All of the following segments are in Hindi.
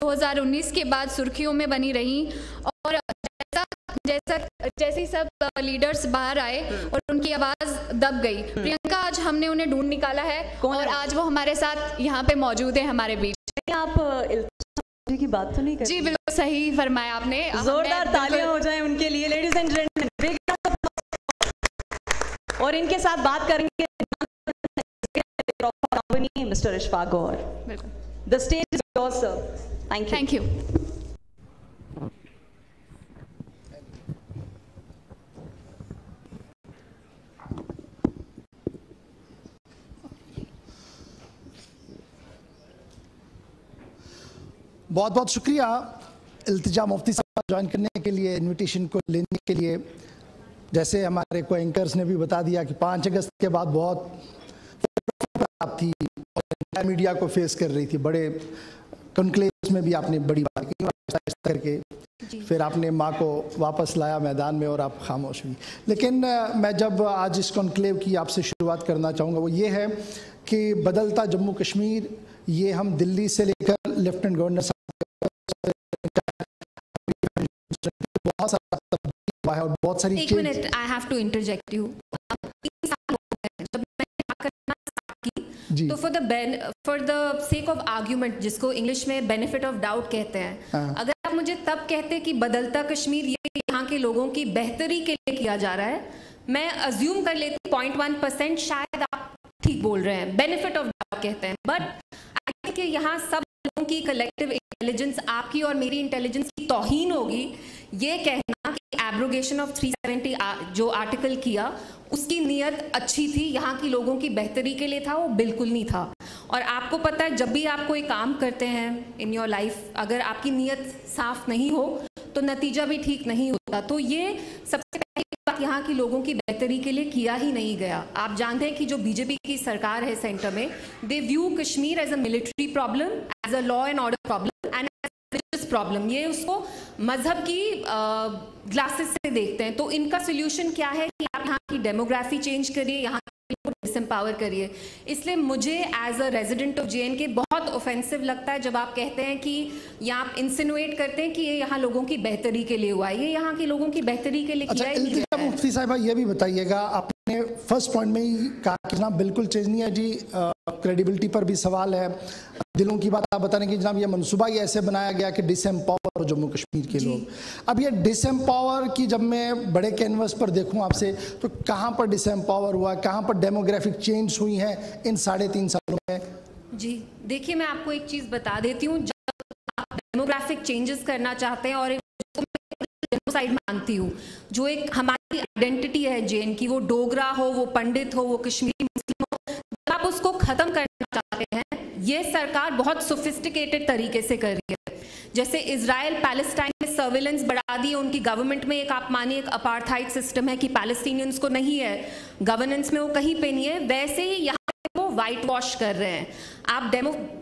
2019 के बाद सुर्खियों में बनी रही, और जैसे सब लीडर्स बाहर आए और उनकी आवाज दब गई। प्रियंका, आज हमने उन्हें ढूंढ निकाला है और आज वो हमारे साथ यहाँ पे मौजूद है हमारे बीच। आप की बात तो नहीं कर? जी बिल्कुल सही फरमाया आपने। जोरदार तालियां हो जाएं उनके लिए, लेडीज एंड जेंटलमैन। और इनके साथ बात करेंगे mister Ishfaq Gauhar. The stage is yours sir. Thank you. Thank you. बहुत बहुत शुक्रिया इल्तिजा मुफ्ती साहब ज्वाइन करने के लिए, इनविटेशन को लेने के लिए। जैसे हमारे को एंकर्स ने भी बता दिया कि 5 अगस्त के बाद बहुत थी और मीडिया को फेस कर रही थी, बड़े कॉन्क्लेव्स में भी आपने बड़ी बात की करके फिर आपने माँ को वापस लाया मैदान में और आप खामोश हुई। लेकिन मैं जब आज इस कॉन्क्लेव की आपसे शुरुआत करना चाहूँगा वो ये है कि बदलता जम्मू कश्मीर, ये हम दिल्ली से लेकर लेफ्टिनेंट गवर्नर साहब बहुत सारा है और बहुत सारी एक minute, I have to interject you. तो for the sake of argument, जिसको इंग्लिश में बेनिफिट ऑफ डाउट कहते हैं, अगर आप मुझे तब कहते कि बदलता कश्मीर ये यहाँ के लोगों की बेहतरी के लिए किया जा रहा है, मैं अज्यूम कर लेती 0.1% शायद आप ठीक बोल रहे हैं, बेनिफिट ऑफ डाउट कहते हैं। बट आई थिंक कि यहाँ सब लोगों की कलेक्टिव इंटेलिजेंस, आपकी और मेरी इंटेलिजेंस की तौहीन होगी ये कहना कि एब्रोगेशन ऑफ 370 जो आर्टिकल किया उसकी नीयत अच्छी थी, यहाँ की लोगों की बेहतरी के लिए था, वो बिल्कुल नहीं था। और आपको पता है जब भी आप कोई काम करते हैं इन योर लाइफ, अगर आपकी नीयत साफ नहीं हो तो नतीजा भी ठीक नहीं होता। तो ये सबसे पहली बात, यहाँ की लोगों की बेहतरी के लिए किया ही नहीं गया। आप जानते हैं कि जो बीजेपी की सरकार है सेंटर में, they view Kashmir as a military problem, as a law and order problem and problem. ये उसको मजहब की ग्लासेस से देखते हैं। तो इनका सोल्यूशन क्या है कि आप यहाँ की डेमोग्राफी चेंज करिए, यहाँ डिसएम्पावर करिए। इसलिए मुझे as a resident of JNK बहुत ऑफेंसिव लगता है जब आप कहते हैं कि या आप इंसिनुएट करते हैं कि ये यहाँ लोगों की बेहतरी के लिए हुआ है। ये यहाँ के लोगों की बेहतरी के लिए किया ही नहीं गया है। मुफ्ती साहिबा ये भी बताइएगा, आपने फर्स्ट पॉइंट में ही कहा कि जनाब बिल्कुल चेंज नहीं है जी, क्रेडिबिलिटी पर भी सवाल है, दिलों की बात आप बता रहे हैं कि जनाब ये मनसूबा ही ऐसे बनाया गया कि डिसएम्पावर जम्मू कश्मीर के लोग। अब ये डिसएम्पावर की जब मैं बड़े कैनवस पर देखूं आपसे, तो कहाँ पर डिसएम्पावर हुआ, कहाँ पर डेमोग्राफिक चेंज हुई है इन 3.5 सालों में? जी देखिए, मैं आपको एक चीज़ बता देती हूँ, जब आप डेमोग्राफिक चेंजेस करना चाहते हैं, और जेनोसाइड मानती हूँ, जो एक हमारी आइडेंटिटी है JN की, वो डोगरा हो, वो पंडित हो, वो कश्मीरी मुस्लिम हो, जब आप उसको खत्म करना चाहते हैं, ये सरकार बहुत सोफिस्टिकेटेड तरीके से कर रही है। जैसे इजराइल पैलेस्टाइन में सर्विलेंस बढ़ा दी है, उनकी गवर्नमेंट में एक आप मानिए एक अपार्थाइड सिस्टम है कि पैलेस्टीनियंस को नहीं है, गवर्नेंस में वो कहीं पे नहीं है, वैसे ही यहाँ वो वाइट वॉश कर रहे हैं। आप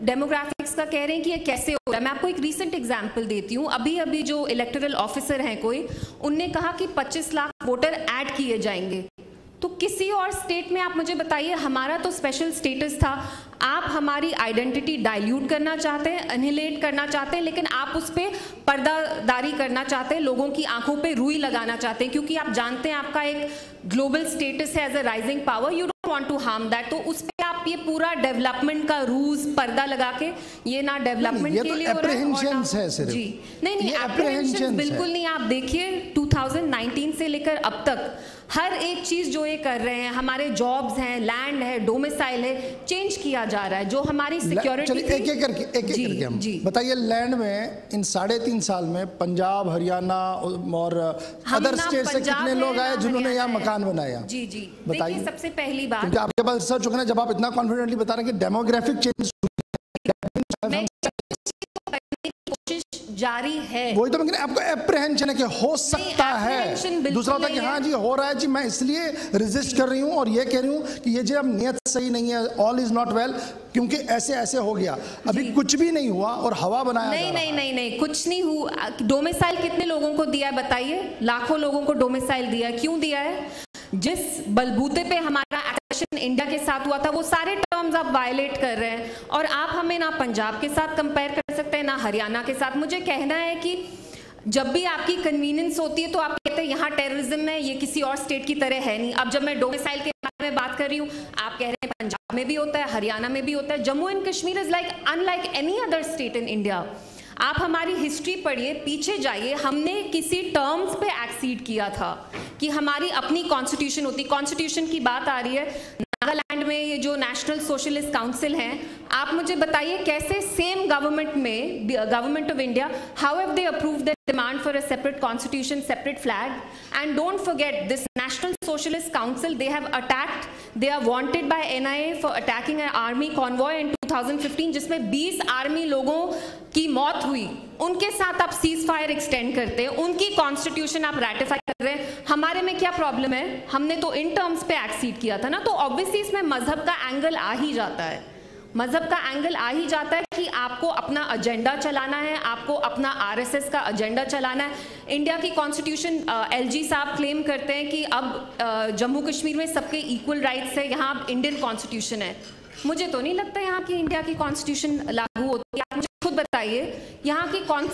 डेमोग्राफिक्स का कह रहे हैं कि ये कैसे हो रहा है। मैं आपको एक रीसेंट एग्जांपल देती हूँ। अभी जो इलेक्टोरल ऑफिसर हैं कोई, उनने कहा कि 25 लाख वोटर ऐड किए जाएंगे। तो किसी और स्टेट में आप मुझे बताइए, हमारा तो स्पेशल स्टेटस था, आप हमारी आइडेंटिटी डाइल्यूट करना चाहते हैं, एनिहिलेट करना चाहते हैं, लेकिन आप उस पर पर्दादारी करना चाहते हैं, लोगों की आंखों पे रुई लगाना चाहते हैं, क्योंकि आप जानते हैं आपका एक ग्लोबल स्टेटस है as a rising power, you don't want to harm that. तो उस पर आप ये पूरा डेवलपमेंट का रूज पर्दा लगा के, ये ना डेवलपमेंट के लिए हो रहा है सिर्फ। जी नहीं, एप्रीहेंशन बिल्कुल नहीं। आप देखिए 2019 से लेकर अब तक हर एक चीज जो ये कर रहे हैं, हमारे जॉब्स हैं, लैंड है, डोमिसाइल है, चेंज किया जा रहा है, जो हमारी सिक्योरिटी। एक एक करके हम बताइए, लैंड में इन 3.5 साल में पंजाब, हरियाणा और अदर स्टेट से कितने लोग आए जिन्होंने यहाँ मकान बनाया? जी बताइए। सबसे पहली बात, क्योंकि आपके पास रिसर्च होगा ना, जब आप इतना कॉन्फिडेंटली बता रहे हैं कि डेमोग्राफिक चेंज जारी है, वही तो मैं आपको एप्रीहेंशन है कि हो सकता है। दूसरा होता है कि हाँ जी हो रहा है जी, मैं इसलिए रेजिस्ट कर रही हूँ और ये कह रही हूँ कि ये जो अब नियत सही नहीं है, ऑल इज नॉट वेल, क्योंकि ऐसे ऐसे हो गया, अभी कुछ भी नहीं हुआ और हवा बनाया। नहीं, कुछ नहीं हुआ। डोमिसाइल कितने लोगों को दिया है बताइए? लाखों लोगों को डोमिसाइल दिया है। क्यों दिया है? जिस बलबूते पे हमारा एक्शन इंडिया के साथ हुआ था, वो सारे टर्म्स आप वायलेट कर रहे हैं। और आप हमें ना पंजाब के साथ कंपेयर कर सकते हैं ना हरियाणा के साथ। मुझे कहना है कि जब भी आपकी कन्वीनियंस होती है तो आप कहते हैं यहाँ टेररिज्म है, ये किसी और स्टेट की तरह है नहीं। अब जब मैं डोमिसाइल के बारे में बात कर रही हूँ, आप कह रहे हैं पंजाब में भी होता है, हरियाणा में भी होता है। Jammu and Kashmir is like unlike any other state in India. आप हमारी हिस्ट्री पढ़िए, पीछे जाइए, हमने किसी टर्म्स पे एक्सीड किया था कि हमारी अपनी कॉन्स्टिट्यूशन होती। कॉन्स्टिट्यूशन की बात आ रही है, नागालैंड में ये जो नेशनल सोशलिस्ट काउंसिल है, आप मुझे बताइए कैसे सेम गवर्नमेंट में, government of India, how have they approved the demand for a separate constitution, separate flag? And don't forget, this National Socialist Council, they have attacked, they are wanted by NIA for attacking an army convoy in 2015 जिसमें 20 आर्मी लोगों की मौत हुई। उनके साथ आप सीज फायर एक्सटेंड करते हैं, उनकी कॉन्स्टिट्यूशन आप रेटिफाई कर रहे हैं, हमारे में क्या प्रॉब्लम है? हमने तो इन टर्म्स पे एक्सीड किया था ना। तो ऑब्वियसली इसमें मजहब का एंगल आ ही जाता है, मजहब का एंगल आ ही जाता है कि आपको अपना एजेंडा चलाना है, आपको अपना आरएसएस का एजेंडा चलाना है। इंडिया की कॉन्स्टिट्यूशन, एलजी साहब क्लेम करते हैं कि अब जम्मू कश्मीर में सबके इक्वल राइट्स है, यहाँ इंडियन कॉन्स्टिट्यूशन है। मुझे तो नहीं लगता यहाँ की इंडिया की कॉन्स्टिट्यूशन लागू होती है। आप मुझे खुद बताइए यहाँ की कौन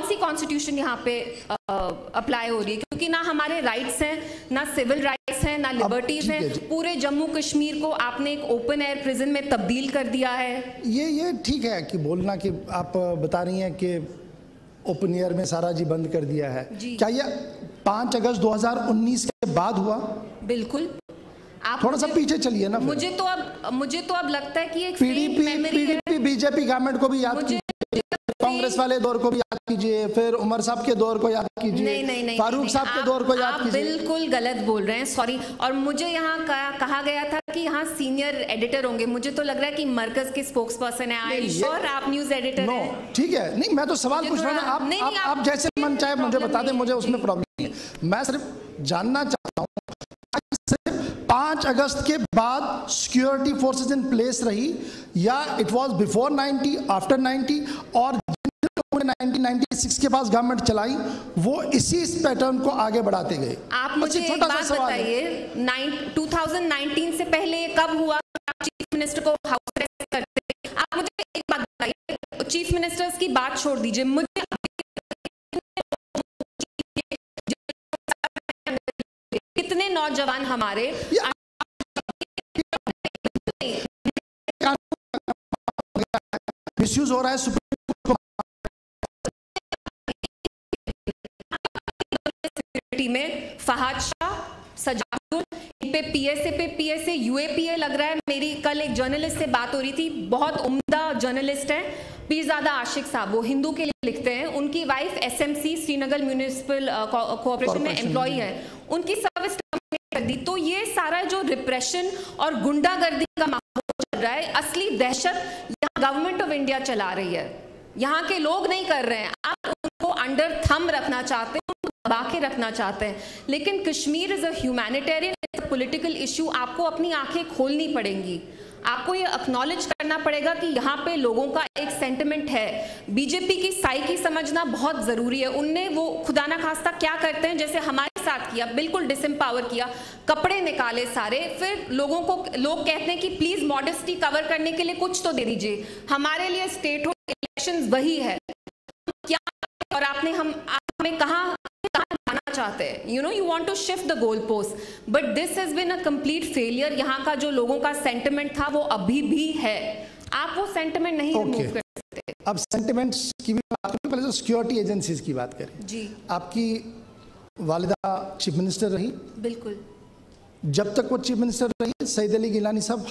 सी कॉन्स्टिट्यूशन यहाँ पे अप्लाई हो रही है? क्योंकि ना हमारे राइट्स हैं, ना सिविल राइट्स हैं, ना लिबर्टीज हैं। पूरे जम्मू कश्मीर को आपने एक ओपन एयर प्रिजन में तब्दील कर दिया है। ये ठीक है कि बोलना कि आप बता रही हैं कि ओपन एयर में सारा जी बंद कर दिया है। क्या ये 5 अगस्त 2019 के बाद हुआ? बिल्कुल। आप थोड़ा सा पीछे चलिए ना। मुझे तो अब लगता है कि एक पीडीपी बीजेपी गवर्नमेंट को भी याद कीजिए, कांग्रेस वाले दौर को भी याद कीजिए, फिर उमर साहब के दौर को याद कीजिए, नहीं, फारूक साहब के दौर को याद कीजिए। बिल्कुल गलत बोल रहे हैं, सॉरी। और मुझे यहाँ कहा गया था कि यहाँ सीनियर एडिटर होंगे, मुझे तो लग रहा है कि मरकज के स्पोक्स पर्सन है। आई एम श्योर आप न्यूज एडिटर हैं। ठीक है, नहीं मैं तो सवाल पूछ रहा हूँ, आप जैसे मन चाहे मुझे बता दें, मुझे उसमें प्रॉब्लम नहीं है। मैं सिर्फ जानना चाहता हूँ 5 अगस्त के बाद सिक्योरिटी फोर्सेस इन प्लेस रही या इट वाज बिफोर 90, आफ्टर 90, और 1996 के पास गवर्नमेंट चलाई वो इसी पैटर्न को आगे बढ़ाते गए। आप मुझे एक बात बताइए, 2019 से पहले कब हुआ आप चीफ मिनिस्टर को हाउस अरेस्ट करते? आप मुझे एक बात बताइए, चीफ मिनिस्टर्स की बात छोड़ दीजिए, मुझे कितने नौजवान हमारे मिसयूज हो रहा है सुप्रीम में, फहाद शाह, सजादुल, इन पे पीएसए यूएपीए लग रहा है। मेरी कल एक जर्नलिस्ट से बात हो रही थी, बहुत उम्दा जर्नलिस्ट है, पीरजादा आशिक साहब, वो हिंदू के लिए लिखते हैं। उनकी wife SMC Srinagar municipal cooperation में एम्प्लॉय है, उनकी सर्विस कर दी। तो ये सारा जो रिप्रेशन और गुंडागर्दी का माहौल चल रहा है, असली दहशत यहाँ गवर्नमेंट ऑफ इंडिया चला रही है, यहाँ के लोग नहीं कर रहे हैं। आप उनको अंडर थंब रखना चाहते हैं, दबा के रखना चाहते हैं। लेकिन Kashmir is a humanitarian, it's a political issue. आपको अपनी आंखें खोलनी पड़ेंगी, आपको ये एक्नॉलेज करना पड़ेगा कि यहाँ पे लोगों का एक सेंटिमेंट है। बीजेपी की साइकी समझना बहुत जरूरी है। उनने वो खुदा ना खास्ता क्या करते हैं, जैसे हमारे साथ किया, बिल्कुल डिसएम्पावर किया, कपड़े निकाले सारे, फिर लोगों को, लोग कहते हैं कि प्लीज मॉडेस्टी कवर करने के लिए कुछ तो दे दीजिए। हमारे लिए स्टेट हुड इलेक्शंस वही है क्या? और आपने हमें कहाँ जाना चाहते हैं? You know, you want to shift the goal post, but this has been a complete failure. यहाँ का जो लोगों का सेंटिमेंट था वो अभी भी है, आप वो सेंटिमेंट नहीं रिमूव कर सकते। अब सेंटिमेंट्स की भी बात करें, पहले तो सिक्योरिटी एजेंसीज की बात करें जी। आपकी वालिदा चीफ मिनिस्टर रही, बिल्कुल। जब तक वो चीफ मिनिस्टर रही, सईद अली गिलानी साहब